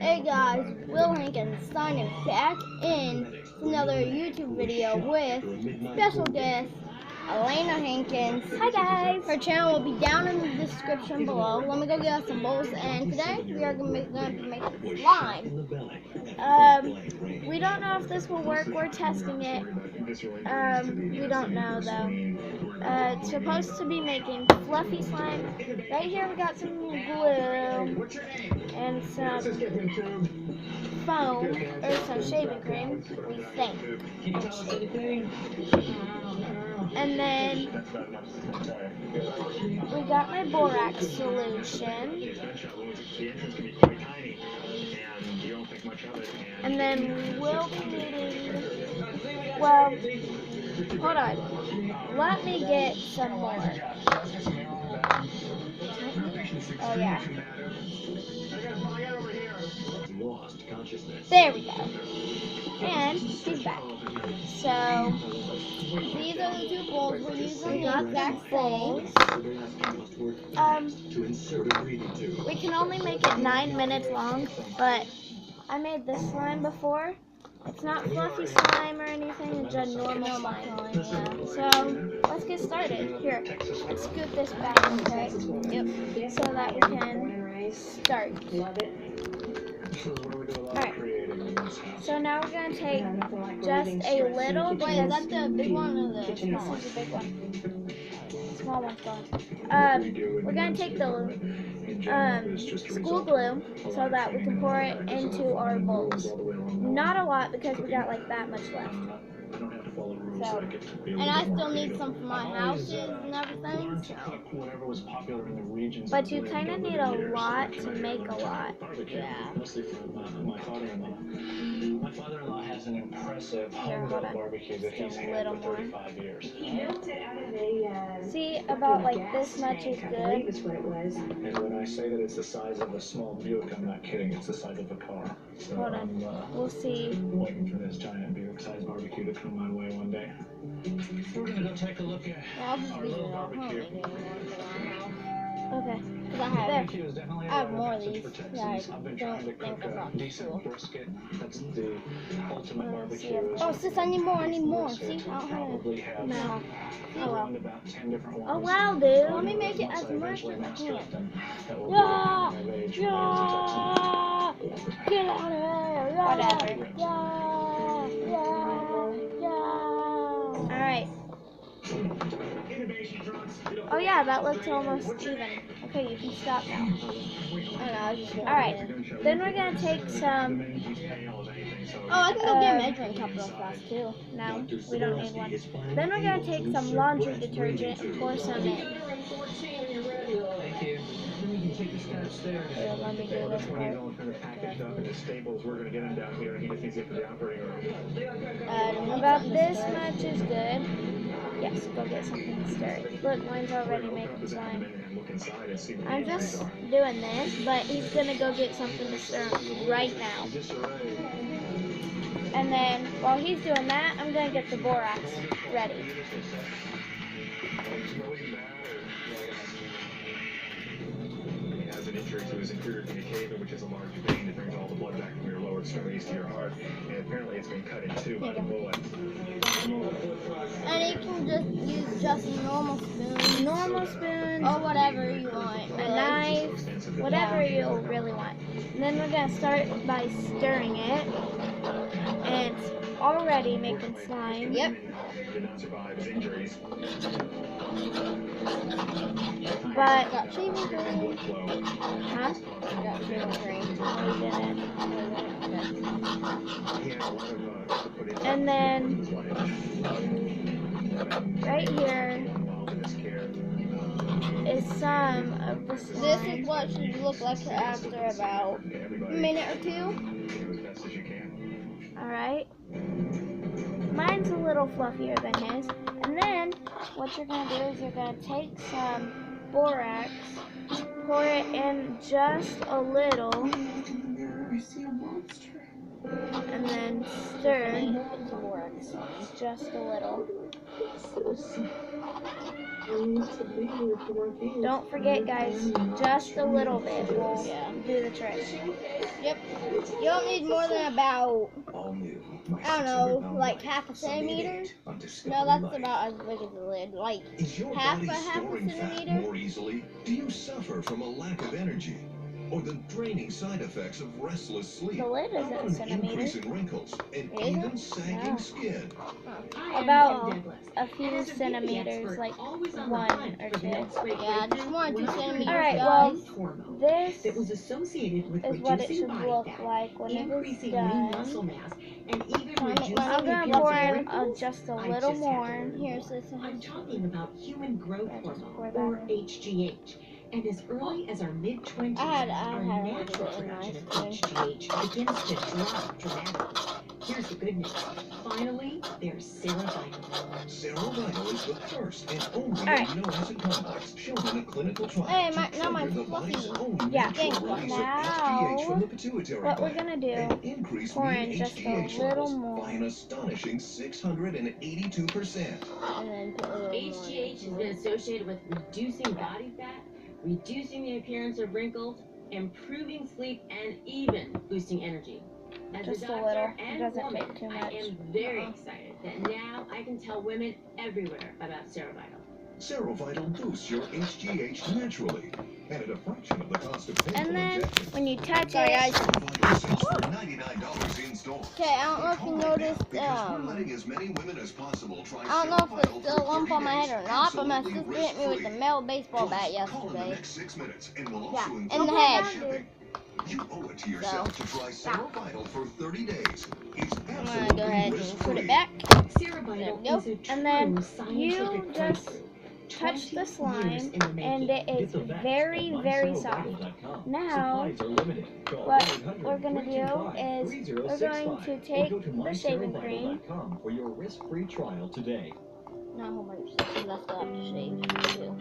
Hey guys, Will Hankins signing back in to another YouTube video with special guest Elena Hankins. Hi guys! Her channel will be down in the description below. Let me go get us some bowls, and today we are going to be making slime. We don't know if this will work. We're testing it. We don't know though. It's supposed to be making fluffy slime. Right here we got some glue and some foam or some shaving cream, we think. And then we got my borax solution. And then we will be needing, well, hold on. Let me get some more. Oh yeah. There we go. And he's back. So These are the two bowls we're using. we got the bowls. We can only make it 9 minutes long, but I made this slime before. It's not fluffy slime or anything, it's just normal slime. Yeah. So let's get started. Here, let's scoop this back, okay? Yep. So that we can start. Alright. So now we're gonna take just a little. Wait, is that the big one or the small one? This is the big one. Small one's gone. We're gonna take the school glue so that we can pour it into our bowls. Not a lot because we got like that much left. So, And I still need some for my houses and everything. but you kind of need a lot to make a lot. Yeah. My father-in-law has an impressive home-built barbecue that he's had for 35 years. See, about like this much is good. And when I say that it's the size of a small Buick, I'm not kidding. It's the size of a car. So Hold on. We'll see. I'm waiting for this giant Buick-sized barbecue to come my way one day. We're gonna go take a look at I'll just our leave little it all barbecue. Okay. Because I have more of these. Yeah, I I've been don't trying to think cook I'm a not decent cool. brisket. That's the ultimate barbecue. Oh, sis, I need more. I need more. See, I don't have Probably have No. Oh, well. around about 10 different ones. Oh wow, Let dude. me make it Once as I much eventually as I master can. it, then that will Yeah, be my age. yeah. Get out of here. Yeah, Whatever. yeah. Alright. Oh yeah, that looks almost even. Okay, you can stop now. I don't know, I was just going Alright, in. then we're gonna take some, Oh, I can go get a measuring cup real fast too. no, we don't need one. Then we're gonna take some laundry detergent and pour some in. Thank you. Take the steps there. Here, let me do this When he's part. all kind of packaged up in his stables, we're going to get him down here, and he just needs to get to the operating room. About this much is good. Yes, go get something to stir it. Look, mine's already making slime. I'm just doing this, but he's gonna go get something to stir right now. And then, while he's doing that, I'm gonna get the borax ready. He has an injury to his inferior vena cava, which is a large vein that brings all the blood back from your lower extremities to your heart. And apparently it's been cut in two by the bullet. And you can just use just a normal spoon. Normal spoon, Or whatever you want. a knife, whatever you really want. And then we're gonna start by stirring it. And it's already making slime. Yep. Did not survive his injuries. But, Got shaving cream. huh? Got shaving cream. No, we didn't. He had a lot of to put in. And then, right here Involved in his care. is some of the This slime. is what should look like after about a minute or two. Do as best as you can. Alright. Mine's a little fluffier than his. And then, what you're going to do is you're going to take some borax, pour it in just a little, and then stir just just a little. Don't forget, guys, just a little bit will do the trick. Yep. You don't need more than about, I don't know, like half a centimeter. No, that's about as big as the lid. Like half a centimeter. More easily? Do you suffer from a lack of energy? Or the draining side effects of restless sleep? The lid isn't a An centimeter. increase in wrinkles and It even isn't? sagging No. skin. About a few centimeters, like 1 or 2. Yeah, just 1 or 2 centimeters. Alright, well, hormone this that was associated with is what it reducing should body look fat, like when it is increasing lean muscle done. mass, and even Can I make reducing my I'm own gonna appearance pour of in wrinkles. just a I little just had more. to Here's this. I'm talking about human growth Yeah, just pour hormone, that or in. HGH. And as early as our mid-20s, I had our a little natural bit in my production of skin. HGH begins to drop dramatically. Here's the good news. Finally, there's Cerevital. Cerevital is the first and only Alright. amino acid complex shown in a clinical trial Hey, to now my trigger the fluffy body's own Yeah. natural release of Now, HGH from the pituitary what we're gland gonna do, and increase pour mean in just a HGH little levels more. by an astonishing 682%. And then put a little more. HGH has been associated with reducing body fat, reducing the appearance of wrinkles, improving sleep, and even boosting energy. As Just a a doctor little. It and doesn't woman, take too I much. am very excited that now I can tell women everywhere about Cerevital. Cerevital boosts your HGH naturally and at a fraction of the cost of painful And then injections. when you touch Sorry, it, guys. Cerevital sells for $99 in store. Okay, I don't know if you Call right now, noticed, because we're letting as many women as possible try I don't know if Cerevital there's for still a lump 30 on my days, head or not, but my absolutely sister hit me with a risk-free. metal baseball bat Plus, call in the yesterday. next 6 minutes and we'll Yeah, also in include the free head. shipping. You owe it to yourself to try Cerevital for 30 days. It's I'm gonna absolutely go ahead and risk-free. put it back. Cerevital There we go. is a true And then scientific you just breakthrough. touch 20 the years slime, in the and making. it is very, very soft. Now, what we're going to do is we're going to take the shaving cream. For your risk-free trial today. Now hold my sister, that's still have to shave too.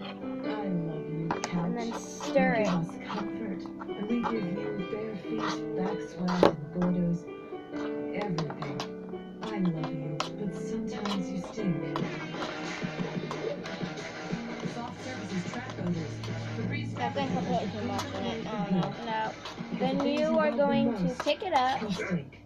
I love you, couch. And then stir They it. give us comfort, and they give you bare feet, back swells, and borders. Everything. I love you, but sometimes you stink. Soft surfaces trap odors. Febreze I think I'll put too much in it. I don't know. No. Then you are going to pick it up. stink.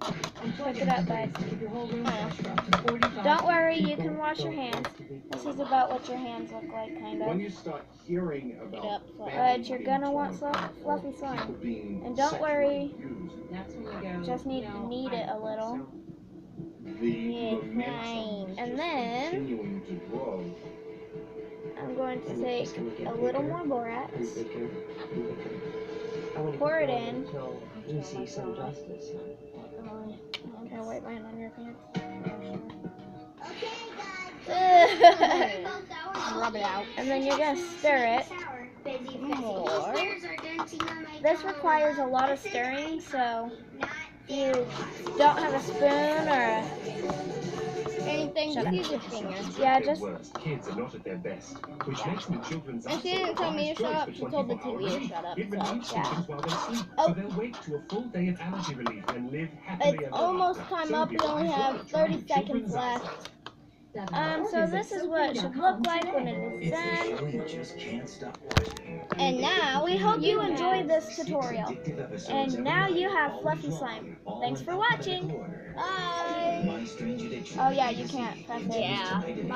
Pick it up, bud. Keep your whole room I know. fresh for up to 45 Don't worry, you people. can wash your hands. This is about what your hands look like, kind When of. you start hearing about Yep, so- families But you're being gonna want torn some apart, fluffy or slime. people being And don't sexually worry, abused, That's when you go. just need to knead it a little. the Yeah, momentum fine. is And just then- continuing to grow. I'm going to take a little more borax, pour it in. We see some justice. Can I wipe mine on your pants? Rub it out. And then you're gonna stir it. More. This requires a lot of stirring, so if you don't have a spoon or Anything, Shut just up. use your finger. yeah, just Worst, kids are not at their best, which makes the children's And she didn't tell me to shut up, she told the TV to shut up, It so, relieves yeah. symptoms while they sleep, Oh. so they'll wake to a full day of allergy relief and live happily It's ever almost after. time So up, we only be have wise, 30 try seconds Children's left. Eyesight. so this is what it should look like when it is It's the done. show you just can't stop watching. And now We hope you have- enjoyed this tutorial. Addictive episodes And every now night, you have always fluffy wrong, slime. all Thanks in for alphabetical watching. order. Bye. My Strange Addiction Oh yeah, you Legacy can't press it. continues Yeah. tonight at